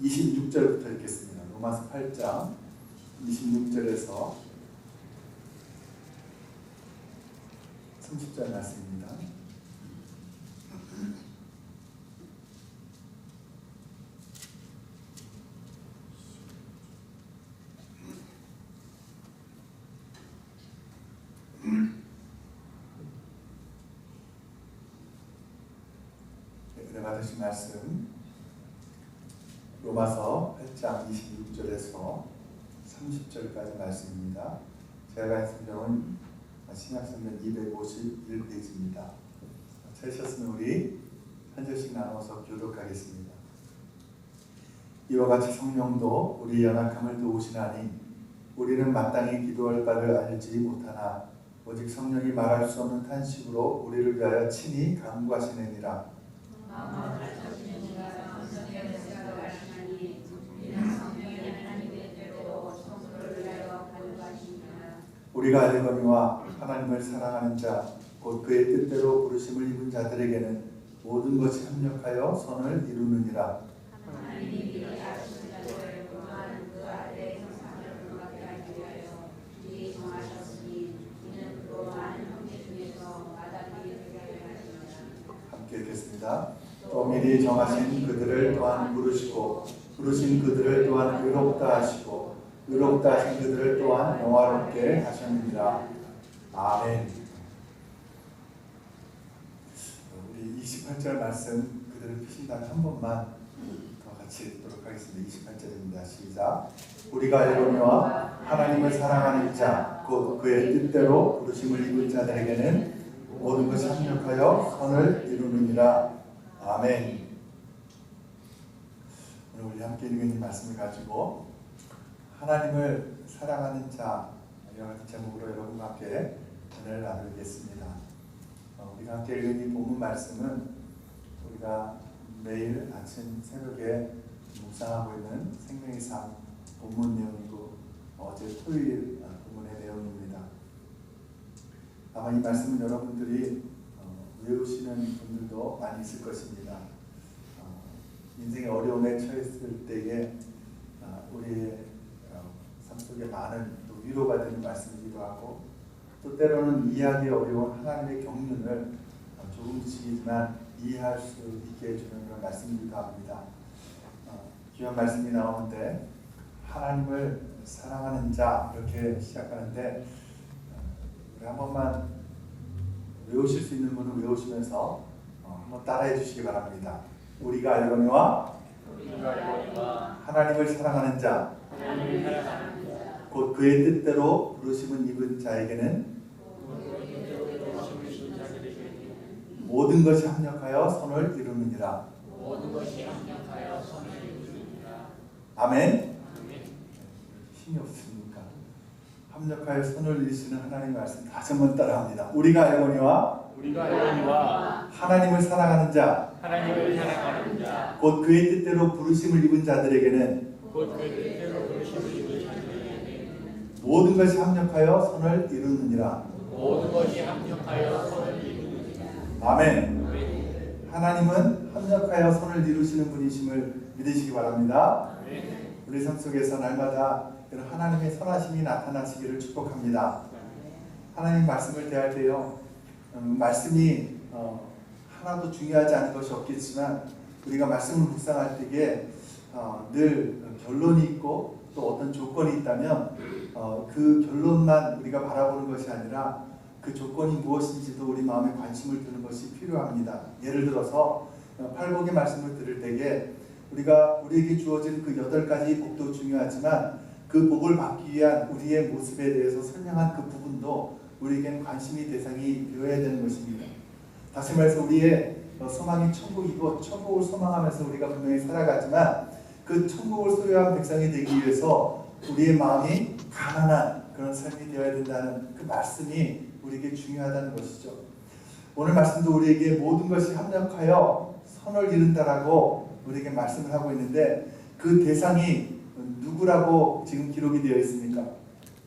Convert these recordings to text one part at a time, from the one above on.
26절부터 읽겠습니다. 로마서 8장 26절에서 30절 말씀입니다. 은혜 받으신 말씀 로마서 8장 26절에서 30절까지 말씀입니다. 제가 한 성경은 신약성경 251페이지입니다. 찾으셨으면 우리 한 절씩 나눠서 교독하겠습니다. 이와 같이 성령도 우리 연약함을 도우시나니 우리는 마땅히 기도할 바를 알지 못하나 오직 성령이 말할 수 없는 탄식으로 우리를 위하여 친히 간구하시느니라. 우리가 알거니와 하나님을 사랑하는 자 곧 그의 뜻대로 부르심을 입은 자들에게는 모든 것이 합력하여 선을 이루느니라. 함께 읽겠습니다. 또 미리 정하신 그들을 또한 부르시고 부르신 그들을 또한 의롭다 하시고 의롭다 하신 그들을 또한 영화롭게 하셨느니라. 아멘. 우리 28절 말씀 그대로 펴신다면 한 번만 더 같이 읽도록 하겠습니다. 28절입니다. 시작. 우리가 알거니와 하나님을 사랑하는 자 곧 그의 뜻대로 부르심을 입은 자들에게는 모든 것이 합력하여 선을 이루느니라. 아멘. 오늘 우리 함께 읽은 이 말씀을 가지고 하나님을 사랑하는 자 이와 같은 제목으로 여러분과 함께 은혜를 나누겠습니다. 우리가 함께 읽은 이 본문 말씀은 우리가 매일 아침 새벽에 묵상하고 있는 생명의 삶 본문 내용이고 어제 토요일 본문의 내용입니다. 아마 이 말씀은 여러분들이 외우시는 분들도 많이 있을 것입니다. 인생의 어려움에 처했을 때에 우리의 삶 속에 많은 또 위로가 되는 말씀이기도 하고 또 때로는 이해하기 어려운 하나님의 경륜을 조금씩이지만 이해할 수 있게 해주는 그런 말씀이기도 합니다. 귀한 말씀이 나오는데 하나님을 사랑하는 자 이렇게 시작하는데 우리 한 번만 외우실 수 있는 분은 외우시면서 한번 따라해 주시기 바랍니다. 우리가 알거니와 하나님을 사랑하는 자 곧 그의 뜻대로 부르심을 입은 자에게는 모든 것이 합력하여 선을 이루느니라. 아멘. 힘이 없습니까? 합력하여 선을 이루시는 하나님의 말씀 다시 한번 따라합니다. 우리가 알거니와 하나님을 사랑하는 자 곧 그의 뜻대로 부르심을 입은 자들에게는 모든 것이 합력하여 선을 이루느니라. 아멘. 하나님은 합력하여 선을 이루시는 분이심을 믿으시기 바랍니다. 우리 삶 속에서 날마다 하나님의 선하심이 나타나시기를 축복합니다. 하나님 말씀을 대할 때요, 말씀이 하나도 중요하지 않은 것이 없겠지만 우리가 말씀을 묵상할 때에 늘 결론이 있고 또 어떤 조건이 있다면 그 결론만 우리가 바라보는 것이 아니라 그 조건이 무엇인지도 우리 마음에 관심을 두는 것이 필요합니다. 예를 들어서 팔복의 말씀을 들을 때에 우리에게 주어진 그 8가지 복도 중요하지만 그 복을 받기 위한 우리의 모습에 대해서 설명한 그 부분도 우리에겐 관심이 대상이 되어야 되는 것입니다. 다시 말해서 우리의 소망이 천국이고 천국을 소망하면서 우리가 분명히 살아가지만 그 천국을 소유한 백성이 되기 위해서 우리의 마음이 가난한 그런 삶이 되어야 된다는 그 말씀이 우리에게 중요하다는 것이죠. 오늘 말씀도 우리에게 모든 것이 합력하여 선을 이룬다라고 우리에게 말씀을 하고 있는데 그 대상이 누구라고 지금 기록이 되어 있습니까?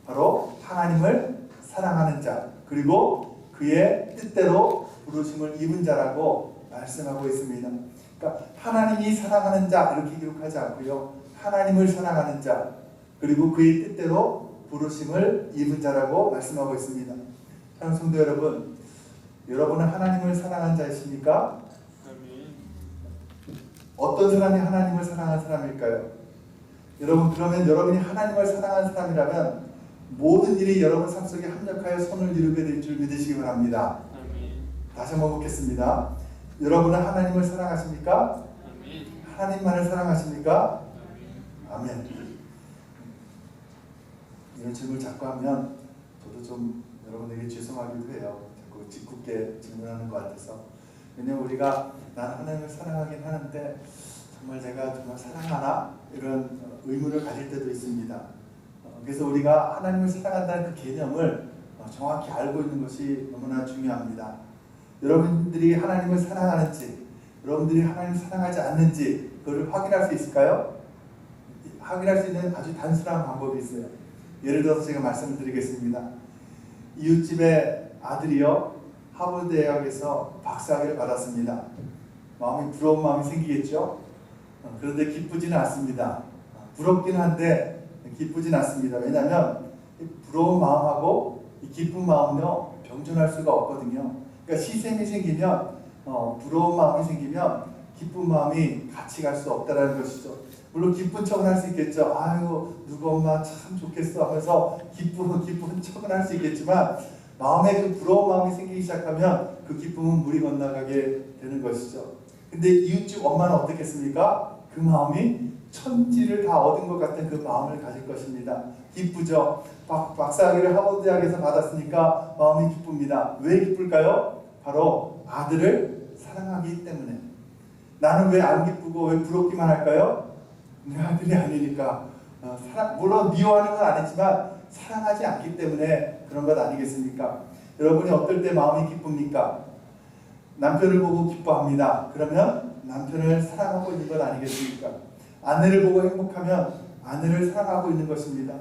바로 하나님을 사랑하는 자 그리고 그의 뜻대로 부르심을 입은 자라고 말씀하고 있습니다. 그러니까 하나님이 사랑하는 자 이렇게 기록하지 않고요. 하나님을 사랑하는 자 그리고 그의 뜻대로 부르심을 입은 자라고 말씀하고 있습니다. 사랑하는 성도 여러분, 여러분은 하나님을 사랑한 자이십니까? 어떤 사람이 하나님을 사랑한 사람일까요? 여러분, 그러면 여러분이 하나님을 사랑한 사람이라면 모든 일이 여러분 삶 속에 합력하여 선을 이루게 될 줄 믿으시기 바랍니다. 다시 한번 묻겠습니다. 여러분은 하나님을 사랑하십니까? 하나님만을 사랑하십니까? 아멘. 이런 질문을 자꾸 하면 저도 좀 여러분에게 죄송하기도 해요. 자꾸 짓궂게 질문하는 것 같아서. 왜냐하면 우리가 난 하나님을 사랑하긴 하는데 정말 내가 정말 사랑하나? 이런 의문을 가질 때도 있습니다. 그래서 우리가 하나님을 사랑한다는 그 개념을 정확히 알고 있는 것이 너무나 중요합니다. 여러분들이 하나님을 사랑하는지, 여러분들이 하나님을 사랑하지 않는지 그걸 확인할 수 있을까요? 확인할 수 있는 아주 단순한 방법이 있어요. 예를 들어서 제가 말씀을 드리겠습니다. 이웃집의 아들이요, 하버드 대학에서 박사학위를 받았습니다. 마음이 부러운 마음이 생기겠죠? 그런데 기쁘지는 않습니다. 부럽긴 한데 기쁘진 않습니다. 왜냐하면 부러운 마음하고 이 기쁜 마음은요 병존할 수가 없거든요. 그러니까 시샘이 생기면 부러운 마음이 생기면 기쁜 마음이 같이 갈 수 없다라는 것이죠. 물론 기쁜 척은 할 수 있겠죠. 아유 누구 엄마 참 좋겠어 하면서 기쁜 척은 할 수 있겠지만 마음에 그 부러운 마음이 생기기 시작하면 그 기쁨은 물이 건너가게 되는 것이죠. 근데 이웃집 엄마는 어떻겠습니까? 그 마음이 천지를 다 얻은 것 같은 그 마음을 가질 것입니다. 기쁘죠. 박사학위를 하버드 대학에서 받았으니까 마음이 기쁩니다. 왜 기쁠까요? 바로 아들을 사랑하기 때문에. 나는 왜 안 기쁘고 왜 부럽기만 할까요? 내 아들이 아니니까. 물론 미워하는 건 아니지만 사랑하지 않기 때문에 그런 것 아니겠습니까? 여러분이 어떨 때 마음이 기쁩니까? 남편을 보고 기뻐합니다. 그러면 남편을 사랑하고 있는 것 아니겠습니까? 아내를 보고 행복하면 아내를 사랑하고 있는 것입니다.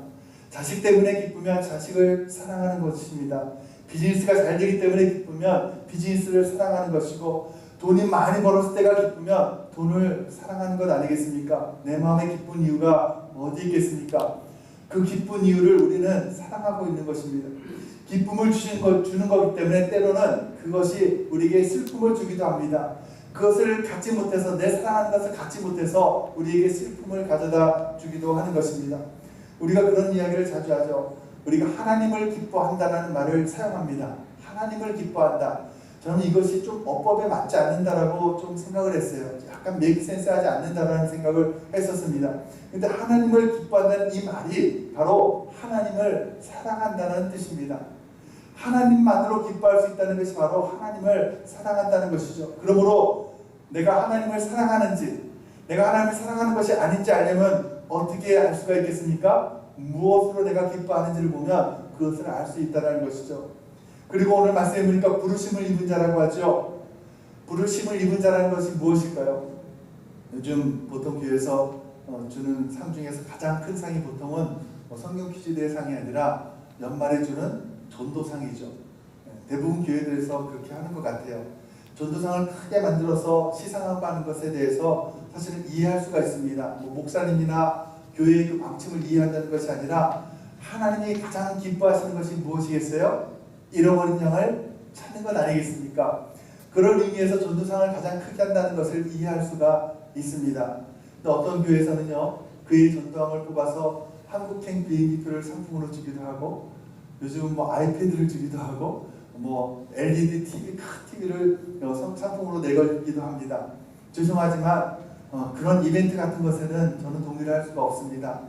자식 때문에 기쁘면 자식을 사랑하는 것입니다. 비즈니스가 잘 되기 때문에 기쁘면 비즈니스를 사랑하는 것이고, 돈이 많이 벌었을 때가 기쁘면 돈을 사랑하는 것 아니겠습니까? 내 마음에 기쁜 이유가 어디 있겠습니까? 그 기쁜 이유를 우리는 사랑하고 있는 것입니다. 기쁨을 주는 거기 때문에 때로는 그것이 우리에게 슬픔을 주기도 합니다. 그것을 갖지 못해서, 내 사랑하는 것을 갖지 못해서 우리에게 슬픔을 가져다 주기도 하는 것입니다. 우리가 그런 이야기를 자주 하죠. 우리가 하나님을 기뻐한다는 말을 사용합니다. 하나님을 기뻐한다. 저는 이것이 좀 어법에 맞지 않는다라고 좀 생각을 했어요. 약간 메이크 센스 하지 않는다라는 생각을 했었습니다. 근데 하나님을 기뻐한다는 이 말이 바로 하나님을 사랑한다는 뜻입니다. 하나님만으로 기뻐할 수 있다는 것이 바로 하나님을 사랑한다는 것이죠. 그러므로 내가 하나님을 사랑하는지, 내가 하나님을 사랑하는 것이 아닌지 알려면 어떻게 알 수가 있겠습니까? 무엇으로 내가 기뻐하는지를 보면 그것을 알 수 있다는 것이죠. 그리고 오늘 말씀해 보니까 부르심을 입은 자라고 하죠. 부르심을 입은 자라는 것이 무엇일까요? 요즘 보통 교회에서 주는 상 중에서 가장 큰 상이 보통은 성경 퀴즈 대상이 아니라 연말에 주는 전도상이죠. 대부분 교회들에서 그렇게 하는 것 같아요. 전도상을 크게 만들어서 시상하고 하는 것에 대해서 사실은 이해할 수가 있습니다. 목사님이나 교회의 그 방침을 이해한다는 것이 아니라 하나님이 가장 기뻐하시는 것이 무엇이겠어요? 잃어버린 양을 찾는 것 아니겠습니까? 그런 의미에서 전도상을 가장 크게 한다는 것을 이해할 수가 있습니다. 또 어떤 교회에서는요, 그의 전도왕을 뽑아서 한국행 비행기표를 상품으로 주기도 하고, 요즘은 아이패드를 주기도 하고, LED TV, 큰 TV를 상품으로 내걸기도 합니다. 죄송하지만 그런 이벤트 같은 것에는 저는 동의를 할 수가 없습니다.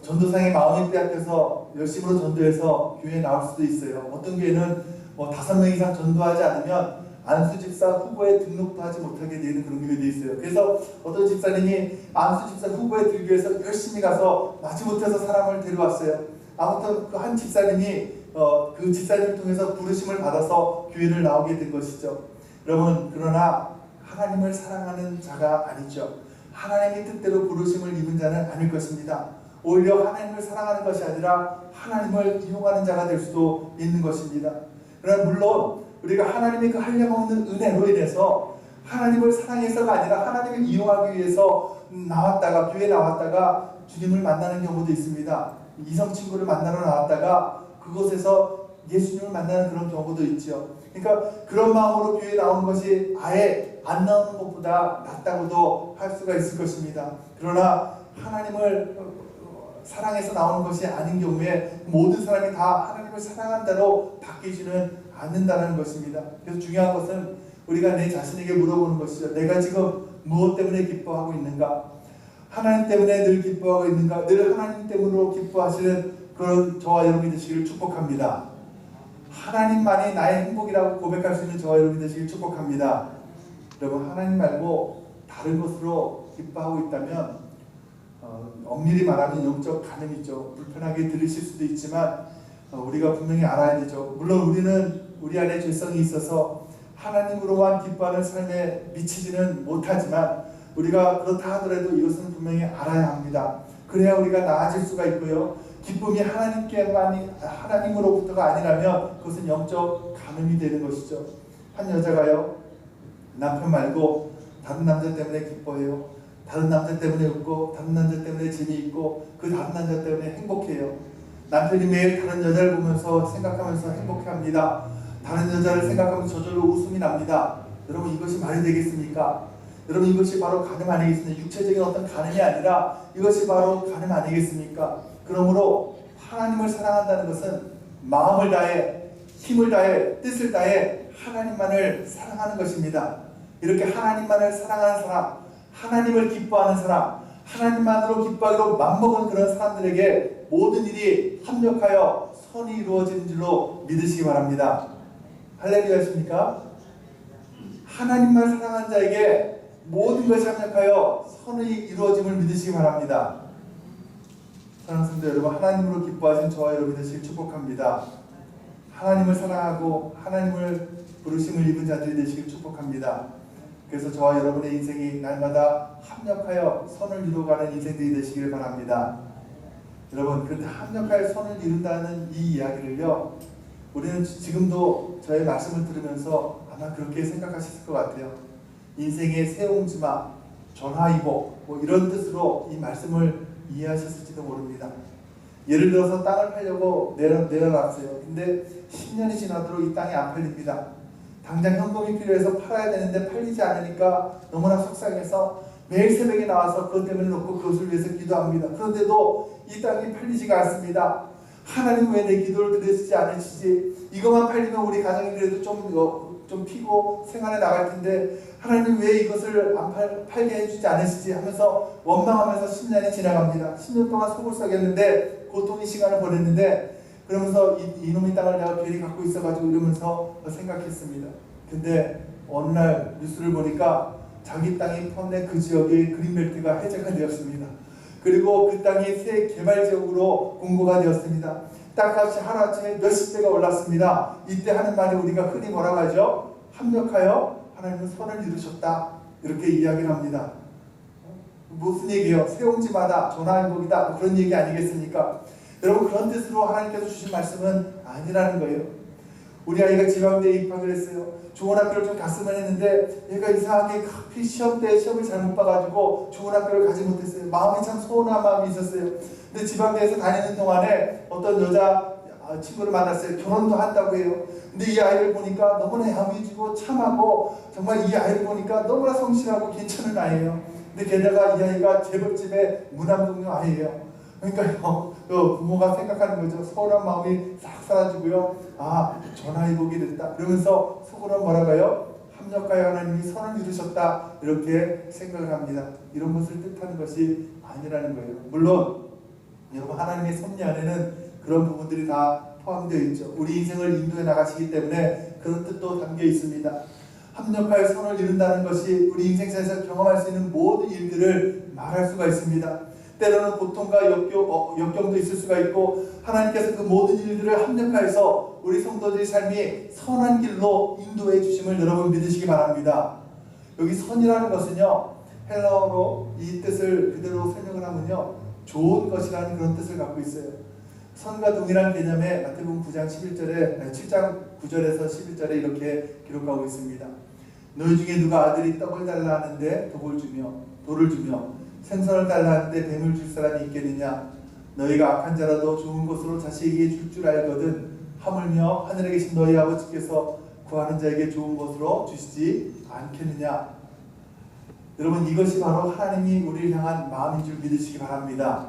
전도상의 마음이 빼앗겨서 열심으로 전도해서 교회에 나올 수도 있어요. 어떤 교회는 5명 이상 전도하지 않으면 안수집사 후보에 등록도 하지 못하게 되는 그런 교회도 있어요. 그래서 어떤 집사님이 안수집사 후보에 들기 위해서 열심히 가서 마지못해서 사람을 데려왔어요. 아무튼 그 한 집사님이 그 집사님을 통해서 부르심을 받아서 교회를 나오게 된 것이죠. 여러분, 그러나 하나님을 사랑하는 자가 아니죠. 하나님의 뜻대로 부르심을 입은 자는 아닐 것입니다. 오히려 하나님을 사랑하는 것이 아니라 하나님을 이용하는 자가 될 수도 있는 것입니다. 그러나 물론 우리가 하나님의 그 한량없는 은혜로 인해서 하나님을 사랑해서가 아니라 하나님을 이용하기 위해서 나왔다가 교회에 나왔다가 주님을 만나는 경우도 있습니다. 이성 친구를 만나러 나왔다가 그곳에서 예수님을 만나는 그런 경우도 있죠. 그러니까 그런 마음으로 교회에 나오는 것이 아예 안 나오는 것보다 낫다고도 할 수가 있을 것입니다. 그러나 하나님을 사랑해서 나오는 것이 아닌 경우에 모든 사람이 다 하나님을 사랑한다로 바뀌지는 않는다는 것입니다. 그래서 중요한 것은 우리가 내 자신에게 물어보는 것이죠. 내가 지금 무엇 때문에 기뻐하고 있는가? 하나님 때문에 늘 기뻐하고 있는가? 늘 하나님 때문으로 기뻐하시는 그런 저와 여러분이 되시기를 축복합니다. 하나님만이 나의 행복이라고 고백할 수 있는 저와 여러분이 되시기를 축복합니다. 여러분, 하나님 말고 다른 것으로 기뻐하고 있다면 엄밀히 말하면 영적 간음이죠. 불편하게 들으실 수도 있지만 우리가 분명히 알아야 되죠. 물론 우리는 우리 안에 죄성이 있어서 하나님으로만 기뻐하는 삶에 미치지는 못하지만 우리가 그렇다 하더라도 이것은 분명히 알아야 합니다. 그래야 우리가 나아질 수가 있고요. 기쁨이 하나님으로부터가 아니라면 그것은 영적 간음이 되는 것이죠. 한 여자가요, 남편 말고 다른 남자 때문에 기뻐해요. 다른 남자 때문에 웃고 다른 남자 때문에 재미있고 그 다른 남자 때문에 행복해요. 남편이 매일 다른 여자를 보면서 생각하면서 행복해합니다. 다른 여자를 생각하면서 저절로 웃음이 납니다. 여러분, 이것이 말이 되겠습니까? 여러분, 이것이 바로 간음 아니겠습니까? 육체적인 어떤 간음이 아니라 이것이 바로 간음 아니겠습니까? 그러므로 하나님을 사랑한다는 것은 마음을 다해, 힘을 다해, 뜻을 다해 하나님만을 사랑하는 것입니다. 이렇게 하나님만을 사랑하는 사람, 하나님을 기뻐하는 사람, 하나님만으로 기뻐하기로 맘먹은 그런 사람들에게 모든 일이 합력하여 선이 이루어지는 줄로 믿으시기 바랍니다. 할렐루야십니까? 하나님만 사랑하는 자에게 모든 것이 합력하여 선이 이루어짐을 믿으시기 바랍니다. 사랑하는 성도 여러분, 하나님으로 기뻐하신 저와 여러분 되시길 축복합니다. 하나님을 사랑하고 하나님을 부르심을 입은 자들이 되시길 축복합니다. 그래서 저와 여러분의 인생이 날마다 합력하여 선을 이루어가는 인생들이 되시길 바랍니다. 여러분, 그런데 합력하여 선을 이룬다는 이 이야기를요, 우리는 지금도 저의 말씀을 들으면서 아마 그렇게 생각하셨을 것 같아요. 인생의 새옹지마, 전화위복 뭐 이런 뜻으로 이 말씀을 이해하셨을지도 모릅니다. 예를 들어서 땅을 팔려고 내려놨어요. 근데 10년이 지나도록 이 땅이 안 팔립니다. 당장 현금이 필요해서 팔아야 되는데 팔리지 않으니까 너무나 속상해서 매일 새벽에 나와서 그것 때문에 놓고 그것을 위해서 기도합니다. 그런데도 이 땅이 팔리지가 않습니다. 하나님 왜 내 기도를 들으시지 않으시지? 이것만 팔리면 우리 가정이 그래도 좀 피고 생활에 나갈 텐데 하나님 왜 이것을 안 팔게 해주지 않으시지? 하면서 원망하면서 10년이 지나갑니다. 10년 동안 속을 썩였는데 고통의 시간을 보냈는데 그러면서 이놈의 땅을 내가 괜히 갖고 있어가지고 이러면서 생각했습니다. 근데 어느 날 뉴스를 보니까 자기 땅이 포함된 그 지역의 그린벨트가 해제가 되었습니다. 그리고 그 땅이 새 개발지역으로 공고가 되었습니다. 땅값이 하루아침에 몇십 배가 올랐습니다. 이때 하는 말이 우리가 흔히 뭐라고 하죠? 합력하여 하나님은 선을 이루셨다, 이렇게 이야기를 합니다. 무슨 얘기예요? 새옹지마다 전화위복이다, 그런 얘기 아니겠습니까? 여러분, 그런 뜻으로 하나님께서 주신 말씀은 아니라는 거예요. 우리 아이가 지방대에 입학을 했어요. 좋은 학교를 좀 갔으면 했는데 얘가 이상하게 하필 시험 때 시험을 잘못 봐가지고 좋은 학교를 가지 못했어요. 마음이 참 서운한 마음이 있었어요. 근데 지방대에서 다니는 동안에 어떤 여자 친구를 만났어요. 결혼도 한다고 해요. 근데 이 아이를 보니까 너무나 야무지고 참하고 정말 이 아이를 보니까 너무나 성실하고 괜찮은 아이예요. 근데 게다가 이 아이가 재벌집의 무남동료 아이예요. 그러니까 부모가 생각하는 거죠. 서운한 마음이 싹 사라지고요. 아, 전화위복이 됐다. 그러면서 속으로 뭐라고요? 합력하여 하나님이 선을 이루셨다, 이렇게 생각을 합니다. 이런 것을 뜻하는 것이 아니라는 거예요. 물론 여러분, 하나님의 섭리 안에는 그런 부분들이 다 포함되어 있죠. 우리 인생을 인도해 나가시기 때문에 그런 뜻도 담겨 있습니다. 합력하여 선을 이룬다는 것이 우리 인생사에서 경험할 수 있는 모든 일들을 말할 수가 있습니다. 때로는 고통과 역경도 있을 수가 있고 하나님께서 그 모든 일들을 합력하여서 우리 성도들의 삶이 선한 길로 인도해 주심을 여러분 믿으시기 바랍니다. 여기 선이라는 것은요, 헬라어로 이 뜻을 그대로 설명을 하면요, 좋은 것이라는 그런 뜻을 갖고 있어요. 선과 동일한 개념에 마태복음 9장 11절에 7장 9절에서 11절에 이렇게 기록하고 있습니다. 너희 중에 누가 아들이 떡을 달라 하는데 돌을 주며 생선을 달라 하는데 뱀을 줄 사람이 있겠느냐? 너희가 악한 자라도 좋은 것으로 자식에게 줄 알거든 하물며 하늘에 계신 너희 아버지께서 구하는 자에게 좋은 것으로 주시지 않겠느냐? 여러분, 이것이 바로 하나님이 우리를 향한 마음인 줄 믿으시기 바랍니다.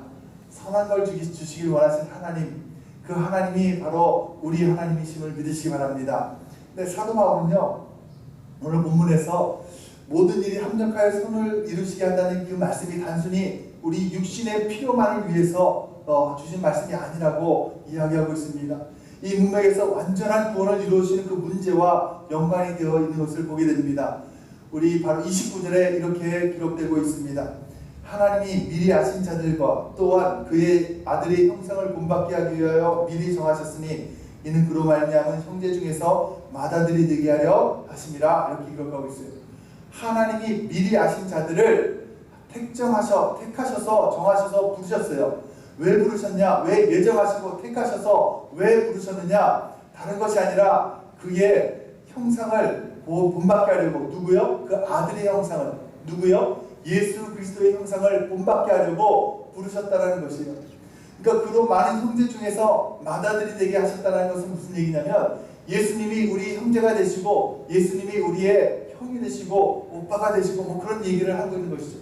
선한 걸 주시길 원하신 하나님, 그 하나님이 바로 우리 하나님이심을 믿으시기 바랍니다. 근데 사도 바울은요, 오늘 본문에서 모든 일이 합력하여 선을 이루시게 한다는 그 말씀이 단순히 우리 육신의 필요만을 위해서 주신 말씀이 아니라고 이야기하고 있습니다. 이 문맥에서 완전한 구원을 이루시는 그 문제와 연관이 되어 있는 것을 보게 됩니다. 우리 바로 29절에 이렇게 기록되고 있습니다. 하나님이 미리 아신 자들과 또한 그의 아들의 형상을 본받게 하기 위하여 미리 정하셨으니 이는 그로 말미암은 형제 중에서 맏아들이 되게 하려 하심이라, 이렇게 기록하고 있어요. 하나님이 미리 아신 자들을 택하셔서 정하셔서 부르셨어요. 왜 부르셨냐? 왜 예정하시고 택하셔서 왜 부르셨느냐? 다른 것이 아니라 그의 형상을 본받게 하려고. 누구요? 그 아들의 형상을. 누구요? 예수 그리스도의 형상을 본받게 하려고 부르셨다라는 것이에요. 그러니까 그로 많은 형제 중에서 맏아들이 되게 하셨다는 것은 무슨 얘기냐면, 예수님이 우리 형제가 되시고 예수님이 우리의 형이 되시고 오빠가 되시고 뭐 그런 얘기를 하고 있는 것이죠.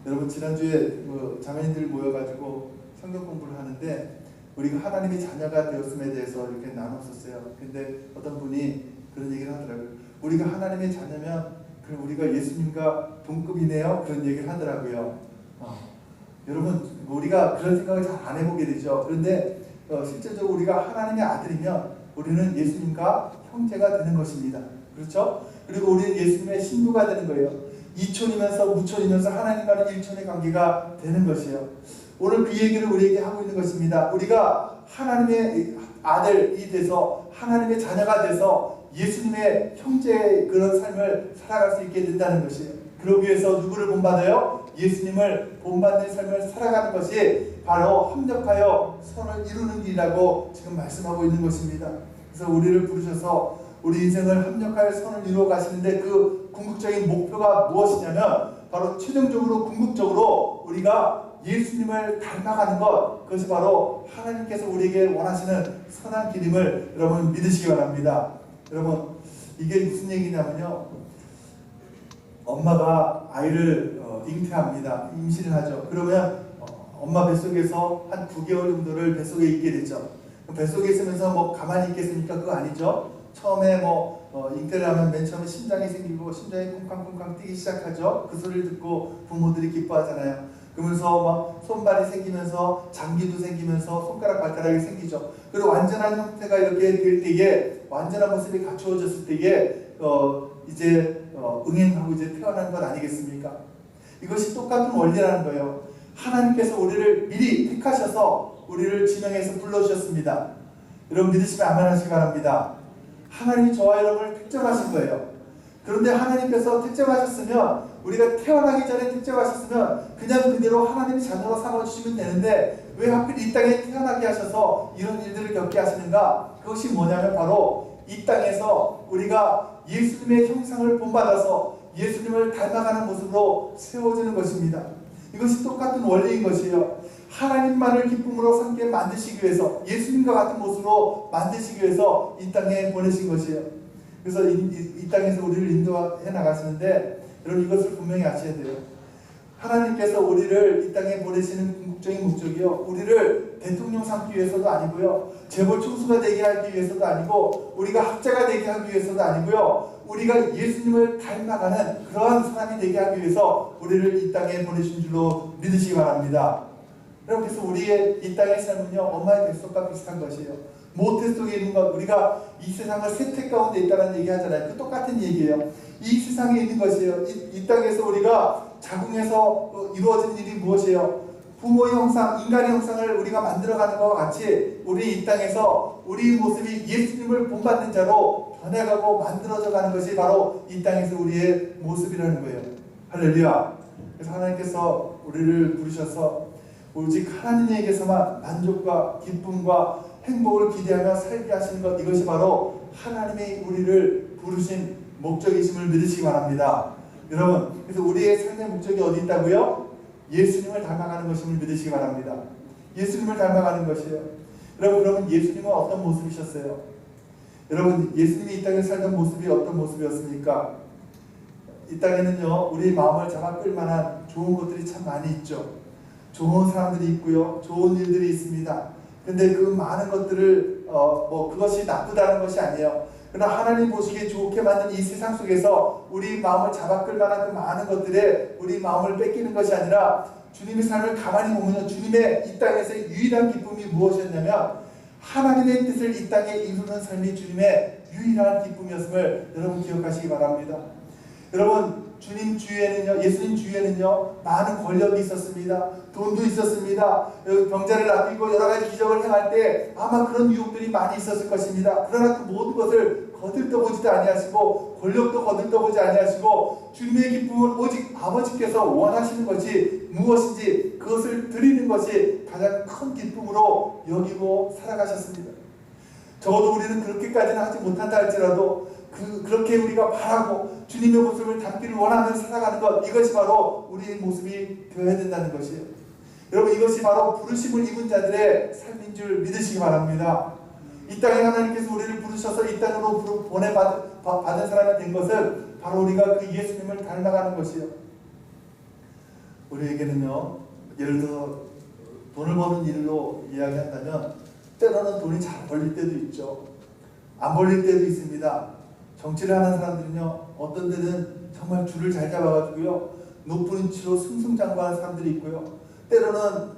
여러분, 지난주에 자매님들 모여가지고 성경 공부를 하는데 우리가 하나님의 자녀가 되었음에 대해서 이렇게 나눴었어요. 근데 어떤 분이 그런 얘기를 하더라고요. 우리가 하나님의 자녀면 그럼 우리가 예수님과 동급이네요, 그런 얘기를 하더라고요. 여러분, 우리가 그런 생각을 잘 안 해보게 되죠. 그런데 실제적으로 우리가 하나님의 아들이면 우리는 예수님과 형제가 되는 것입니다. 그렇죠? 그리고 우리는 예수님의 신부가 되는 거예요. 이촌이면서 무촌이면서 하나님과는 일촌의 관계가 되는 것이에요. 오늘 그 얘기를 우리에게 하고 있는 것입니다. 우리가 하나님의 아들이 돼서 하나님의 자녀가 돼서 예수님의 형제의 그런 삶을 살아갈 수 있게 된다는 것이에요. 그러기 위해서 누구를 본받아요? 예수님을 본받는 삶을 살아가는 것이 바로 합력하여 선을 이루는 길이라고 지금 말씀하고 있는 것입니다. 그래서 우리를 부르셔서 우리 인생을 합력하여 선을 이루어 가시는데 그 궁극적인 목표가 무엇이냐면 바로 최종적으로 궁극적으로 우리가 예수님을 닮아가는 것, 그것이 바로 하나님께서 우리에게 원하시는 선한 길임을 여러분 믿으시기 바랍니다. 여러분, 이게 무슨 얘기냐면요, 엄마가 아이를 잉태합니다. 임신을 하죠. 그러면 엄마 뱃속에서 한 9개월 정도를 뱃속에 있게 되죠. 뱃속에 있으면서 뭐 가만히 있겠습니까? 그거 아니죠. 처음에 잉태를 하면 맨 처음에 심장이 생기고 심장이 쿵쾅쿵쾅 뛰기 시작하죠. 그 소리를 듣고 부모들이 기뻐하잖아요. 그러면서 막 손발이 생기면서 장기도 생기면서 손가락 발가락이 생기죠. 그리고 완전한 형태가 이렇게 될 때에, 완전한 모습이 갖추어졌을 때에 이제 응행하고 이제 태어난 것 아니겠습니까? 이것이 똑같은 원리라는 거예요. 하나님께서 우리를 미리 택하셔서 우리를 지명해서 불러주셨습니다. 여러분 믿으시면 아멘하시기 바랍니다. 하나님이 저와 여러분을 택정하신 거예요. 그런데 하나님께서 택정하셨으면, 우리가 태어나기 전에 택정하셨으면 그냥 그대로 하나님의 자녀로 삼아주시면 되는데 왜 하필 이 땅에 태어나게 하셔서 이런 일들을 겪게 하시는가? 그것이 뭐냐면 바로 이 땅에서 우리가 예수님의 형상을 본받아서 예수님을 닮아가는 모습으로 세워지는 것입니다. 이것이 똑같은 원리인 것이에요. 하나님만을 기쁨으로 삼게 만드시기 위해서, 예수님과 같은 모습으로 만드시기 위해서 이 땅에 보내신 것이에요. 그래서 이 땅에서 우리를 인도해 나가시는데, 여러분 이것을 분명히 아셔야 돼요. 하나님께서 우리를 이 땅에 보내시는 궁극적인 목적이요, 우리를 대통령 삼기 위해서도 아니고요, 재벌 총수가 되게 하기 위해서도 아니고, 우리가 학자가 되게 하기 위해서도 아니고요, 우리가 예수님을 닮아가는 그러한 사람이 되게 하기 위해서 우리를 이 땅에 보내신 줄로 믿으시기 바랍니다. 여러분, 그래서 우리의 이 땅의 삶은요, 엄마의 뱃속과 비슷한 것이에요. 모태 속에 있는 것, 우리가 이 세상을 세태 가운데 있다는 얘기 하잖아요. 그 똑같은 얘기예요. 이 세상에 있는 것이에요. 이 땅에서 우리가 자궁에서 이루어진 일이 무엇이에요? 부모의 형상, 인간의 형상을 우리가 만들어가는 것과 같이 우리 이 땅에서 우리 모습이 예수님을 본받는 자로 변해가고 만들어져 가는 것이 바로 이 땅에서 우리의 모습이라는 거예요. 할렐루야. 그래서 하나님께서 우리를 부르셔서 오직 하나님에게서만 만족과 기쁨과 행복을 기대하며 살게 하시는 것, 이것이 바로 하나님이 우리를 부르신 목적이심을 믿으시기 바랍니다. 여러분, 그래서 우리의 삶의 목적이 어디 있다고요? 예수님을 닮아가는 것임을 믿으시기 바랍니다. 예수님을 닮아가는 것이에요. 여러분, 그러면 예수님은 어떤 모습이셨어요? 여러분, 예수님이 이 땅에 살던 모습이 어떤 모습이었습니까? 이 땅에는요, 우리 마음을 잡아 끌 만한 좋은 것들이 참 많이 있죠. 좋은 사람들이 있고요, 좋은 일들이 있습니다. 근데 그 많은 것들을 그것이 나쁘다는 것이 아니에요. 그러나 하나님 보시기에 좋게 만든 이 세상 속에서 우리 마음을 잡아 끌 만한 그 많은 것들에 우리 마음을 뺏기는 것이 아니라 주님의 삶을 가만히 보면 주님의 이 땅에서의 유일한 기쁨이 무엇이었냐면 하나님의 뜻을 이 땅에 이루는 삶이 주님의 유일한 기쁨이었음을 여러분 기억하시기 바랍니다. 여러분, 주님 주위에는요, 예수님 주위에는요, 많은 권력이 있었습니다. 돈도 있었습니다. 병자를 낫고 여러 가지 기적을 행할 때 아마 그런 유혹들이 많이 있었을 것입니다. 그러나 그 모든 것을 거들떠보지도 아니하시고 권력도 거들떠보지 아니하시고 주님의 기쁨은 오직 아버지께서 원하시는 것이 무엇인지 그것을 드리는 것이 가장 큰 기쁨으로 여기고 살아가셨습니다. 적어도 우리는 그렇게까지는 하지 못한다 할지라도 그렇게 우리가 바라고 주님의 모습을 담기를 원하며 살아가는 것, 이것이 바로 우리의 모습이 되어야 된다는 것이에요. 여러분, 이것이 바로 부르심을 입은 자들의 삶인 줄 믿으시기 바랍니다. 이 땅에 하나님께서 우리를 부르셔서 이 땅으로 받은 사람이 된 것은 바로 우리가 그 예수님을 닮아가는 것이에요. 우리에게는요, 예를 들어 돈을 버는 일로 이야기한다면 때로는 돈이 잘 벌릴 때도 있죠. 안 벌릴 때도 있습니다. 정치를 하는 사람들은요, 어떤 데는 정말 줄을 잘 잡아가지고요, 높은 위치로 승승장구하는 사람들이 있고요, 때로는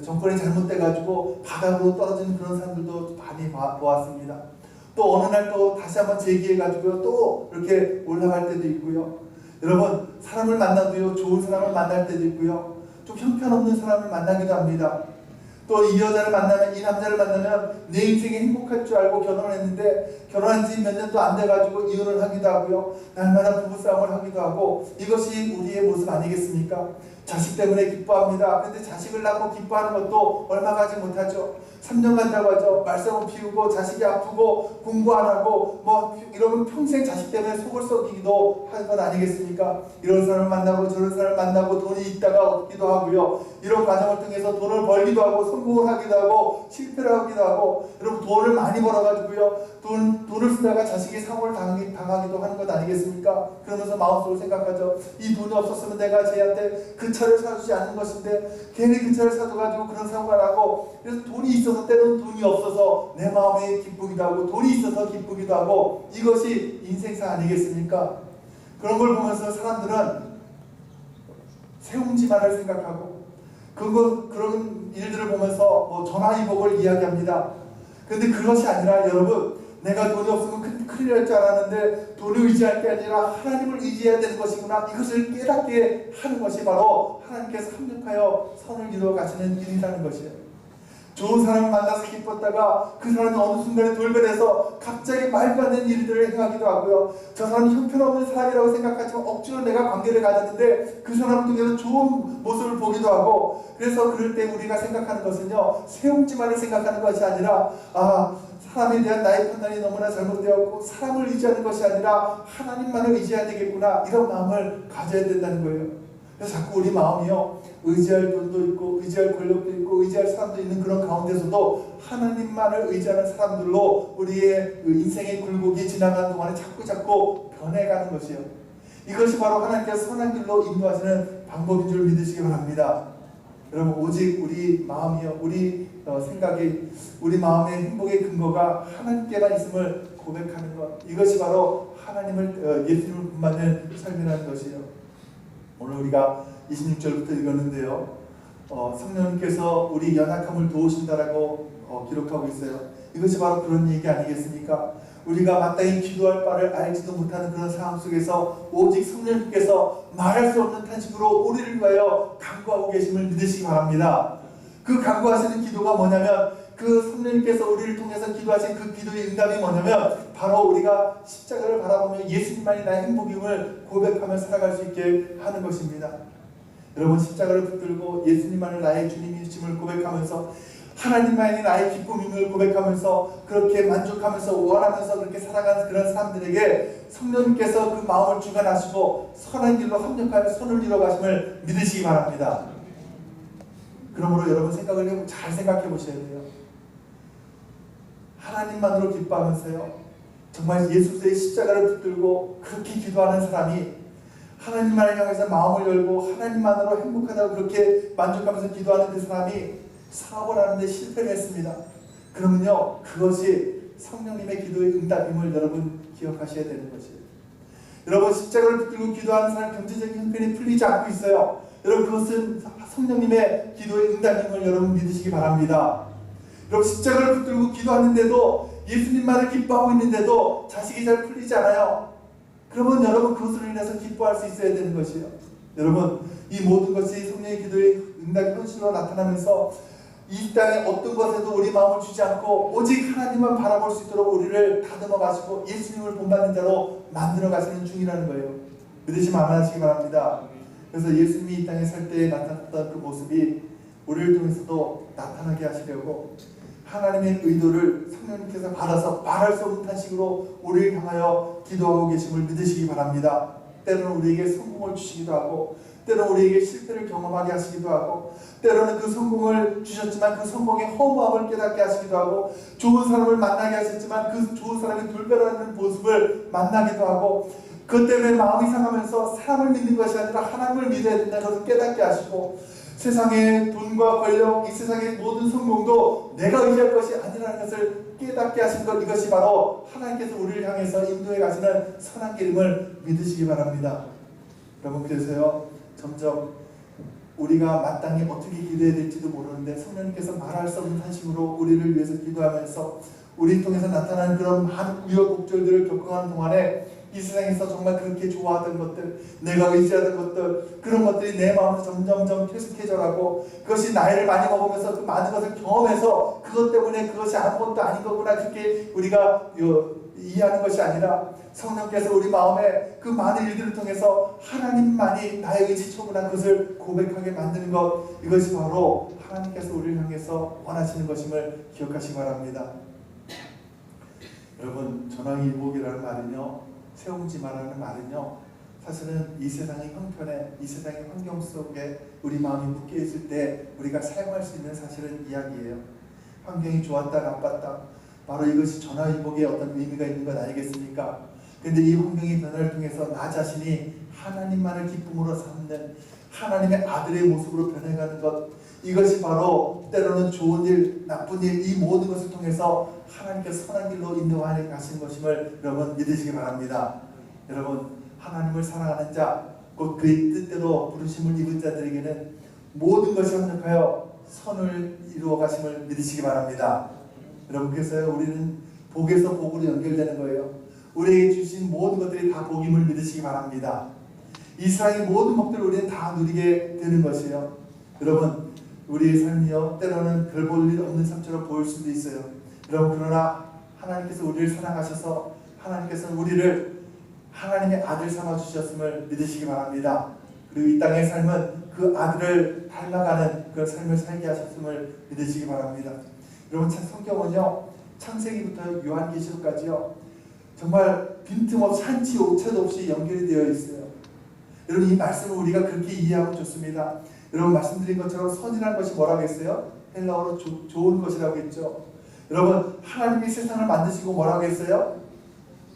정권이 잘못돼가지고 바닥으로 떨어지는 그런 사람들도 많이 보았습니다. 또 어느 날 또 다시 한번 재기해가지고요, 또 이렇게 올라갈 때도 있고요. 여러분, 사람을 만나도요, 좋은 사람을 만날 때도 있고요, 좀 형편없는 사람을 만나기도 합니다. 또 이 여자를 만나면, 이 남자를 만나면 내 인생이 행복할 줄 알고 결혼을 했는데 결혼한 지 몇 년도 안 돼가지고 이혼을 하기도 하고요, 날마다 부부싸움을 하기도 하고, 이것이 우리의 모습 아니겠습니까? 자식 때문에 기뻐합니다. 그런데 자식을 낳고 기뻐하는 것도 얼마 가지 못하죠. 3년 간다고 하죠. 말썽을 피우고 자식이 아프고 공부 안 하고 이러면 평생 자식 때문에 속을 썩이기도 하는 건 아니겠습니까? 이런 사람을 만나고 저런 사람을 만나고 돈이 있다가 없기도 하고요, 이런 과정을 통해서 돈을 벌기도 하고 성공을 하기도 하고 실패를 하기도 하고, 여러분, 돈을 많이 벌어가지고요, 돈을 쓰다가 자식이 사고를 당하기도 하는 것 아니겠습니까? 그러면서 마음속으로 생각하죠. 이 돈이 없었으면 내가 쟤한테 그 차를 사주지 않는 것인데 괜히 그 차를 사줘가지고 그런 사고가 나고, 그래서 돈이 있어서 때로는 돈이 없어서 내 마음에 기쁘기도 하고 돈이 있어서 기쁘기도 하고, 이것이 인생사 아니겠습니까? 그런 걸 보면서 사람들은 세움지만을 생각하고 그런 일들을 보면서 전화위복을 이야기합니다. 그런데 그것이 아니라, 여러분, 내가 돈이 없으면 큰일 날 줄 알았는데 돈을 의지할 게 아니라 하나님을 의지해야 되는 것이구나, 이것을 깨닫게 하는 것이 바로 하나님께서 합력하여 선을 이루어 가시는 일이라는 것이에요. 좋은 사람을 만나서 기뻤다가 그 사람이 어느 순간에 돌변해서 갑자기 말도 안 되는 일들을 행하기도 하고요, 저 사람이 형편없는 사람이라고 생각하지만 억지로 내가 관계를 가졌는데 그 사람을 통해서 좋은 모습을 보기도 하고, 그래서 그럴 때 우리가 생각하는 것은요, 세움지만을 생각하는 것이 아니라 사람에 대한 나의 판단이 너무나 잘못되었고 사람을 의지하는 것이 아니라 하나님만을 의지해야 되겠구나, 이런 마음을 가져야 된다는 거예요. 그래서 자꾸 우리 마음이요, 의지할 돈도 있고 의지할 권력도 있고 의지할 사람도 있는 그런 가운데서도 하나님만을 의지하는 사람들로 우리의 인생의 굴곡이 지나가는 동안에 자꾸 변해가는 것이요, 이것이 바로 하나님께서 선한 길로 인도하시는 방법인 줄 믿으시기 바랍니다. 여러분, 오직 우리 마음이요, 우리 생각이, 우리 마음의 행복의 근거가 하나님께만 있음을 고백하는 것, 이것이 바로 하나님을 예수님을 본받는 삶이라는 것이에요. 오늘 우리가 26절부터 읽었는데요, 성령님께서 우리 연약함을 도우신다라고 기록하고 있어요. 이것이 바로 그런 얘기 아니겠습니까? 우리가 마땅히 기도할 바를 알지도 못하는 그런 상황 속에서 오직 성령님께서 말할 수 없는 탄식으로 우리를 위하여 간구하고 계심을 믿으시기 바랍니다. 그 간구하시는 기도가 뭐냐면, 그 성령님께서 우리를 통해서 기도하신 그 기도의 응답이 뭐냐면, 바로 우리가 십자가를 바라보며 예수님만이 나의 행복임을 고백하며 살아갈 수 있게 하는 것입니다. 여러분, 십자가를 붙들고 예수님만을 나의 주님이심을 고백하면서 하나님만이 나의 기쁨임을 고백하면서 그렇게 만족하면서 원하면서 그렇게 살아가는 그런 사람들에게 성령님께서 그 마음을 주관하시고 선한 길로 합력하여 선을 이뤄가심을 믿으시기 바랍니다. 그러므로 여러분 잘 생각해 보셔야 돼요. 하나님만으로 기뻐하면서요, 정말 예수의 십자가를 붙들고 그렇게 기도하는 사람이 하나님만을 향해서 마음을 열고 하나님만으로 행복하다고 그렇게 만족하면서 기도하는 그 사람이 사업을 하는데 실패를 했습니다. 그러면요, 그것이 성령님의 기도의 응답임을 여러분 기억하셔야 되는 것이에요. 여러분, 십자가를 붙들고 기도하는 사람 경제적인 형편이 풀리지 않고 있어요. 여러분, 그것은 성령님의 기도의 응답임을 여러분 믿으시기 바랍니다. 여러분, 십자가를 붙들고 기도하는데도 예수님만을 기뻐하고 있는데도 자식이 잘 풀리지 않아요. 그러면 여러분, 그것으로 인해서 기뻐할 수 있어야 되는 것이에요. 여러분, 이 모든 것이 성령의 기도의 응답이 현실로 나타나면서 이 땅에 어떤 것에도 우리 마음을 주지 않고 오직 하나님만 바라볼 수 있도록 우리를 다듬어 가시고 예수님을 본받는 자로 만들어 가시는 중이라는 거예요. 믿으시면 아멘하시기 바랍니다. 그래서 예수님이 이 땅에 살 때에 나타났던 그 모습이 우리를 통해서도 나타나게 하시려고 하나님의 의도를 성령님께서 받아서 말할 수 없는 탄식으로 우리를 향하여 기도하고 계심을 믿으시기 바랍니다. 때로는 우리에게 성공을 주시기도 하고, 때로는 우리에게 실패를 경험하게 하시기도 하고, 때로는 그 성공을 주셨지만 그 성공의 허무함을 깨닫게 하시기도 하고, 좋은 사람을 만나게 하셨지만 그 좋은 사람이 돌변하는 모습을 만나기도 하고, 그것 때문에 마음이 상하면서 사람을 믿는 것이 아니라 하나님을 믿어야 된다는 것을 깨닫게 하시고, 세상의 돈과 권력, 이 세상의 모든 성공도 내가 의지할 것이 아니라는 것을 깨닫게 하신 것, 이것이 바로 하나님께서 우리를 향해서 인도해 가시는 선한 길임을 믿으시기 바랍니다. 여러분, 그래서요, 점점 우리가 마땅히 어떻게 기도해야 될지도 모르는데 성령님께서 말할 수 없는 탄식으로 우리를 위해서 기도하면서 우리 통해서 나타나는 그런 많은 우여곡절들을 겪어가는 동안에 이 세상에서 정말 그렇게 좋아하던 것들, 내가 의지하던 것들, 그런 것들이 내 마음에서 점점점 퇴색해져가고, 그것이 나이를 많이 먹으면서 그 많은 것을 경험해서 그것 때문에 그것이 아무것도 아닌 거구나, 그렇게 우리가 이해하는 것이 아니라 성령께서 우리 마음에 그 많은 일들을 통해서 하나님만이 나의 의지처구나, 그것을 고백하게 만드는 것, 이것이 바로 하나님께서 우리를 향해서 원하시는 것임을 기억하시기 바랍니다. 여러분, 전황일복이라는 말은요, 세움지마라는 말은요, 사실은 이 세상의 형편에, 이 세상의 환경 속에 우리 마음이 묶여 있을 때 우리가 사용할 수 있는 사실은 이야기예요. 환경이 좋았다 나빴다, 바로 이것이 전화위복의 어떤 의미가 있는 것 아니겠습니까? 그런데 이 환경의 변화를 통해서 나 자신이 하나님만을 기쁨으로 삼는 하나님의 아들의 모습으로 변해가는 것, 이것이 바로 때로는 좋은 일, 나쁜 일, 이 모든 것을 통해서 하나님께서 선한 길로 인도하여 가신 것임을 여러분 믿으시기 바랍니다. 여러분, 하나님을 사랑하는 자, 곧 그의 뜻대로 부르심을 입은 자들에게는 모든 것이 합력하여 선을 이루어 가심을 믿으시기 바랍니다. 여러분, 그래서 우리는 복에서 복으로 연결되는 거예요. 우리에게 주신 모든 것들이 다 복임을 믿으시기 바랍니다. 이 세상의 모든 복들을 우리는 다 누리게 되는 것이에요. 여러분, 우리의 삶이요, 때로는 별 볼 일 없는 삶처럼 보일 수도 있어요. 여러분, 그러나 하나님께서 우리를 사랑하셔서 하나님께서 우리를 하나님의 아들 삼아 주셨음을 믿으시기 바랍니다. 그리고 이 땅의 삶은 그 아들을 닮아가는 그 삶을 살게 하셨음을 믿으시기 바랍니다. 여러분, 성경은요, 창세기부터 요한계시록까지요, 정말 빈틈없이 한치 오차도 없이 연결이 되어 있어요. 여러분, 이 말씀을 우리가 그렇게 이해하면 좋습니다. 여러분, 말씀드린 것처럼 선이라는 것이 뭐라고 했어요? 헬라어로 좋은 것이라고 했죠. 여러분, 하나님이 세상을 만드시고 뭐라고 했어요?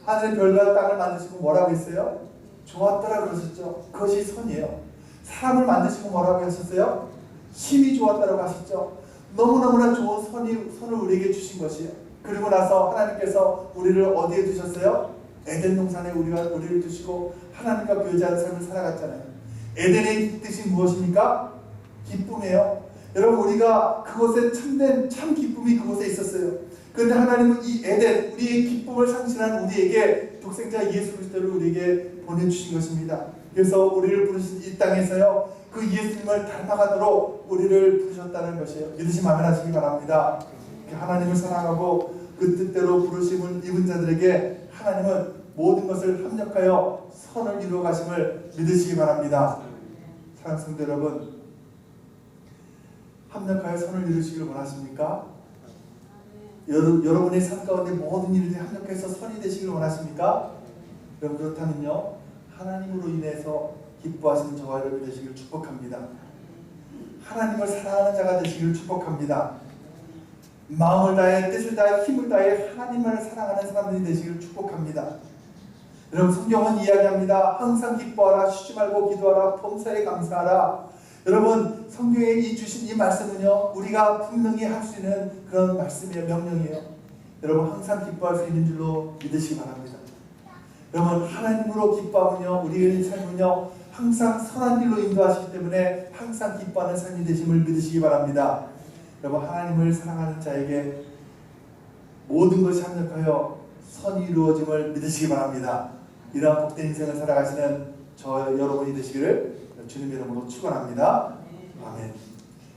하늘의 별과 땅을 만드시고 뭐라고 했어요? 좋았더라 그러셨죠. 그것이 선이에요. 사람을 만드시고 뭐라고 하셨어요? 심히 좋았다라고 하셨죠. 너무너무나 좋은 선을 우리에게 주신 것이에요. 그리고 나서 하나님께서 우리를 어디에 두셨어요? 에덴 동산에 우리를 두시고 하나님과 교제하는 삶을 살아갔잖아요. 에덴의 뜻이 무엇입니까? 기쁨이에요. 여러분, 우리가 그곳에 참 기쁨이 그곳에 있었어요. 그런데 하나님은 이 에덴, 우리의 기쁨을 상실한 우리에게 독생자 예수 그리스도를 우리에게 보내주신 것입니다. 그래서 우리를 부르신 이 땅에서요, 그 예수님을 닮아가도록 우리를 부르셨다는 것이에요. 믿으시면 아멘하시기 바랍니다. 하나님을 사랑하고 그 뜻대로 부르심을 입은 자들에게 하나님은 모든 것을 합력하여 선을 이루어 가심을 믿으시기 바랍니다. 사랑하는 성도 여러분, 합력하여 선을 이루시길 원하십니까? 여러분의 삶 가운데 모든 일들이 합력해서 선이 되시길 원하십니까? 그렇다면요, 하나님으로 인해서 기뻐하시는 저와 여러분이 되시길 축복합니다. 하나님을 사랑하는 자가 되시길 축복합니다. 마음을 다해, 뜻을 다해, 힘을 다해 하나님을 사랑하는 사람들이 되시길 축복합니다. 여러분, 성경은 이야기합니다. 항상 기뻐하라, 쉬지 말고 기도하라, 범사에 감사하라. 여러분, 성경에 주신 이 말씀은요, 우리가 분명히 할 수 있는 그런 말씀이에요. 명령이에요. 여러분, 항상 기뻐할 수 있는 줄로 믿으시기 바랍니다. 여러분, 하나님으로 기뻐하면요, 우리의 삶은요, 항상 선한 길로 인도하시기 때문에 항상 기뻐하는 삶이 되심을 믿으시기 바랍니다. 여러분, 하나님을 사랑하는 자에게 모든 것이 합력하여 선이 이루어짐을 믿으시기 바랍니다. 이러한 복된 인생을 살아가시는 저 여러분이 되시기를 주님의 이름으로 축원합니다. 아멘.